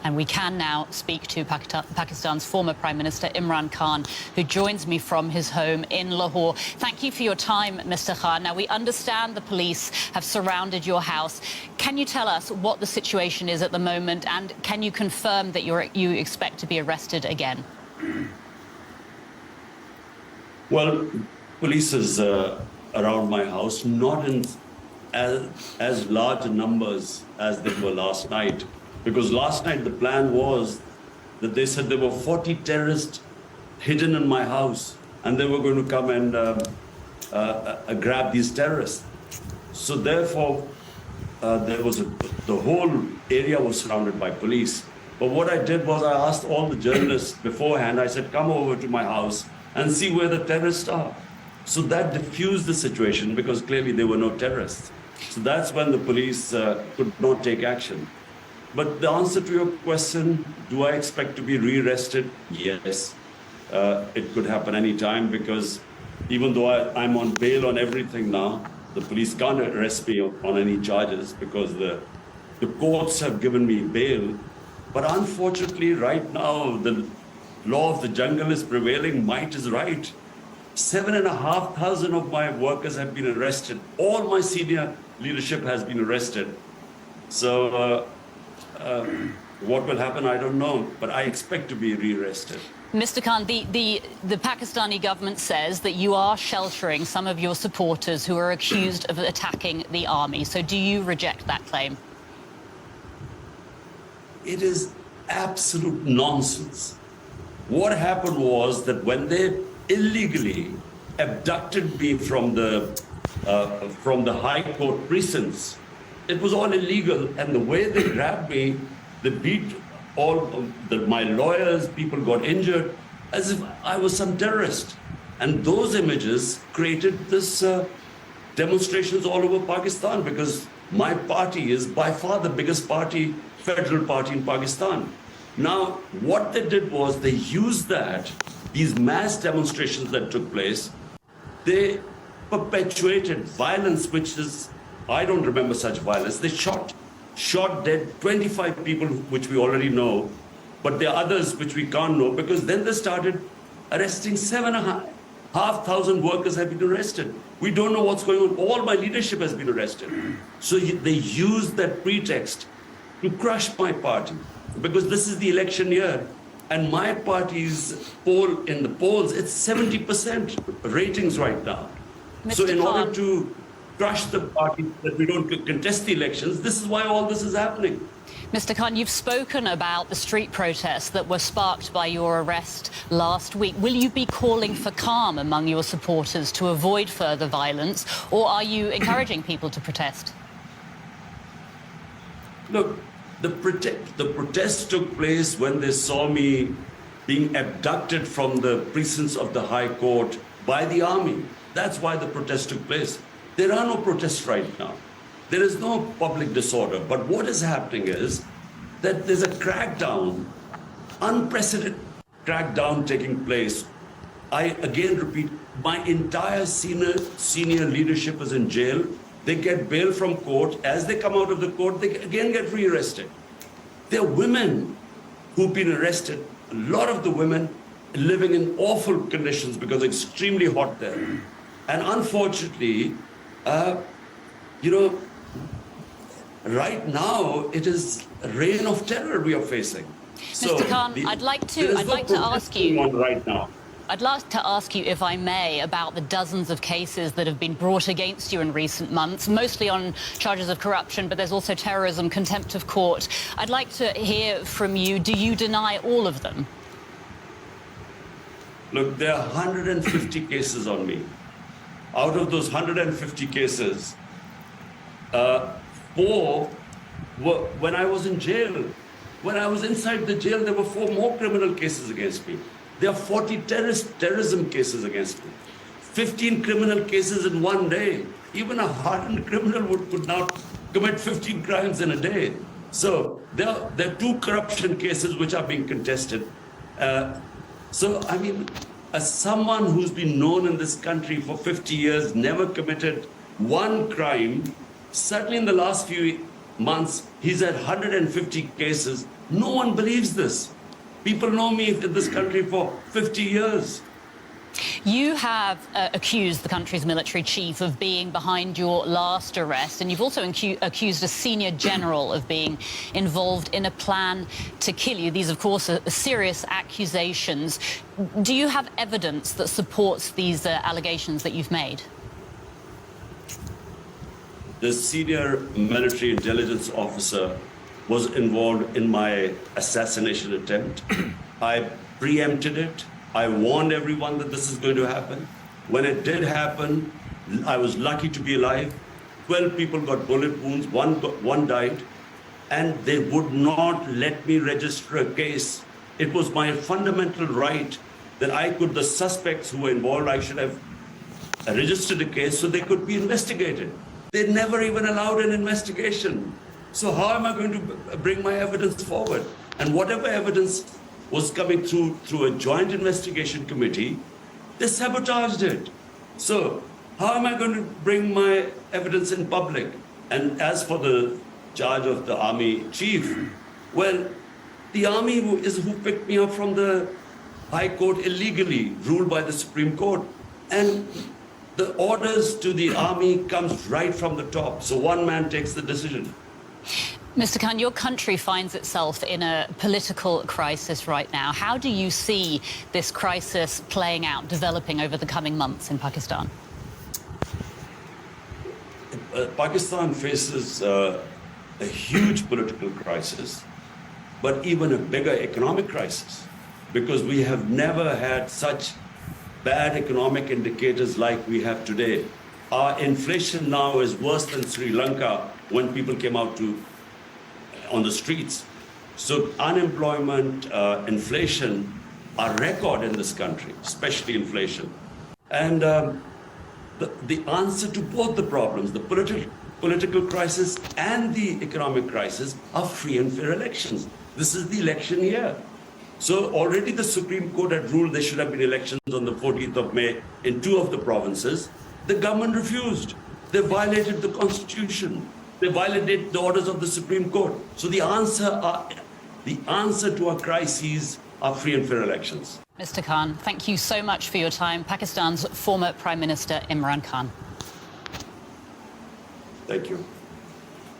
And we can now speak to Pakistan's former Prime Minister Imran Khan, who joins me from his home in Lahore. Thank you for your time, Mr. Khan. Now, we understand the police have surrounded your house. Can you tell us what the situation is at the moment, and can you confirm that you expect to be arrested again? Well, police is around my house, not in as large numbers as they were last night. Because last night the plan was that they said there were 40 terrorists hidden in my house and they were going to come and grab these terrorists. So therefore, the whole area was surrounded by police. But what I did was I asked all the journalists beforehand, I said, come over to my house and see where the terrorists are. So that diffused the situation because clearly there were no terrorists. So that's when the police could not take action. But the answer to your question, do I expect to be rearrested? Yes. It could happen any time because even though I'm on bail on everything now, the police can't arrest me on any charges because the courts have given me bail. But unfortunately, right now, the law of the jungle is prevailing. Might is right. 7,500 of my workers have been arrested. All my senior leadership has been arrested. So, what will happen, I don't know, but I expect to be rearrested. Mr. Khan, the Pakistani government says that you are sheltering some of your supporters who are accused of attacking the army. So do you reject that claim? It is absolute nonsense. What happened was that when they illegally abducted me from the High Court precincts, it was all illegal, and the way they grabbed me, they beat all my lawyers, people got injured, as if I was some terrorist. And those images created this demonstrations all over Pakistan because my party is by far the biggest party, federal party in Pakistan. Now, what they did was they used these mass demonstrations that took place, they perpetuated violence, which is, I don't remember such violence. They shot dead 25 people, which we already know, but there are others which we can't know because then they started arresting 7,500 workers have been arrested. We don't know what's going on. All my leadership has been arrested. So they used that pretext to crush my party because this is the election year and my party's poll in the polls, it's 70% ratings right now. Mr. So in Khan, order to crush the party that we don't contest the elections, this is why all this is happening. Mr. Khan, you've spoken about the street protests that were sparked by your arrest last week. Will you be calling for calm among your supporters to avoid further violence, or are you encouraging people to protest? Look, the protests took place when they saw me being abducted from the precincts of the High Court by the army. That's why the protests took place. There are no protests right now. There is no public disorder. But what is happening is that there's a crackdown, unprecedented crackdown taking place. I again repeat, my entire senior leadership is in jail. They get bail from court. As they come out of the court, they again get rearrested. There are women who've been arrested. A lot of the women living in awful conditions because it's extremely hot there. And unfortunately, right now it is a reign of terror we are facing. Mr. Khan, I'd like to ask you right now. I'd like to ask you, if I may, about the dozens of cases that have been brought against you in recent months, mostly on charges of corruption, but there's also terrorism, contempt of court. I'd like to hear from you, do you deny all of them? Look, there are 150 cases on me. Out of those 150 cases, 4 were when I was in jail. When I was inside the jail, there were 4 more criminal cases against me. There are 40 terrorism cases against me. 15 criminal cases in one day. Even a hardened criminal could not commit 15 crimes in a day. So there are 2 corruption cases which are being contested. So, I mean, as someone who's been known in this country for 50 years, never committed one crime, certainly in the last few months, he's had 150 cases. No one believes this. People know me in this country for 50 years. You have accused the country's military chief of being behind your last arrest, and you've also accused a senior general of being involved in a plan to kill you. These, of course, are serious accusations. Do you have evidence that supports these allegations that you've made? The senior military intelligence officer was involved in my assassination attempt. I preempted it. I warned everyone that this is going to happen. When it did happen, I was lucky to be alive. 12 people got bullet wounds, one died, and they would not let me register a case. It was my fundamental right that the suspects who were involved, I should have registered a case so they could be investigated. They never even allowed an investigation. So how am I going to bring my evidence forward? And whatever evidence was coming through a joint investigation committee, they sabotaged it. So how am I going to bring my evidence in public? And as for the charge of the army chief, well, the army who picked me up from the High Court illegally, ruled by the Supreme Court. And the orders to the army comes right from the top. So one man takes the decision. Mr. Khan, your country finds itself in a political crisis right now. How do you see this crisis playing out, developing over the coming months in Pakistan? Pakistan faces a huge political crisis, but even a bigger economic crisis, because we have never had such bad economic indicators like we have today. Our inflation now is worse than Sri Lanka when people came out on the streets. So unemployment, inflation are record in this country, especially inflation. And the answer to both the problems, the political crisis and the economic crisis, are free and fair elections. This is the election year. So already the Supreme Court had ruled there should have been elections on the 14th of May in 2 of the provinces. The government refused. They violated the Constitution. They violated the orders of the Supreme Court. So the answer to our crises are free and fair elections. Mr. Khan, thank you so much for your time. Pakistan's former Prime Minister Imran Khan. Thank you.